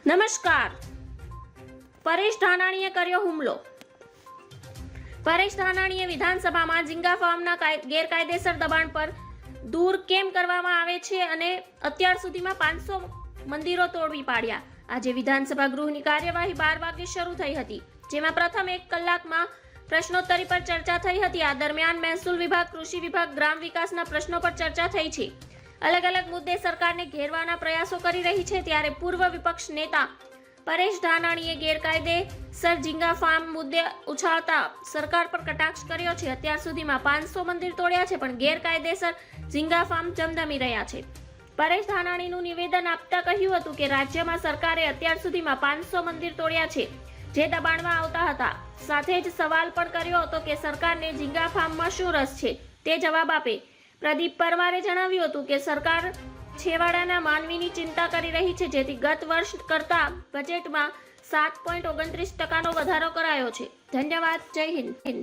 નમસ્કાર. પરેશ ધાનાણીએ કર્યો હુમલો. પરેશ ધાનાણીએ વિધાનસભામાં ઝીંગા ફાર્મના ગેરકાયદેસર દબાણ પર દૂર કેમ કરવામાં આવે છે અને અત્યાર સુધીમાં 500 મંદિરો તોડવી પાડ્યા. આજે વિધાનસભા ગૃહની કાર્યવાહી 12 વાગે શરૂ થઈ હતી, જેમાં પ્રથમ 1 કલાકમાં પ્રશ્નોત્તરી પર ચર્ચા થઈ હતી. આ દરમિયાન મહેસૂલ વિભાગ, કૃષિ વિભાગ, ગ્રામ વિકાસના પ્રશ્નો પર ચર્ચા થઈ છે. અલગ અલગ મુદ્દે સરકારને ઘેરવાના પ્રયાસો કરી રહી છે. ત્યારે પૂર્વ વિપક્ષ નેતા પરેશ ધાનાણીએ ગેરકાયદેસર ઝીંગા ફાર્મ મુદ્દે ઉછાળતા સરકાર પર કટાક્ષ કર્યો છે. અત્યાર સુધીમાં 500 મંદિર તોડ્યા છે, પણ ગેરકાયદેસર ઝીંગા ફાર્મ જમધમી રહ્યા છે. પરેશ ધાનાણીનું નિવેદન આપતા કહ્યું હતું કે રાજ્યમાં સરકારે અત્યાર સુધીમાં 500 મંદિર તોડ્યા છે, જે દબાણમાં આવતા હતા. સાથે જ સવાલ પણ કર્યો હતો કે સરકારને ઝીંગા ફાર્મમાં શું રસ છે, તે જવાબ આપે. પ્રદીપ પરમારે જણાવ્યું હતું કે સરકાર છેવાડાના માનવીની ચિંતા કરી રહી છે, જેથી ગત વર્ષ કરતા બજેટમાં 7.29% વધારો કરાયો છે. ધન્યવાદ. જય હિન્દ.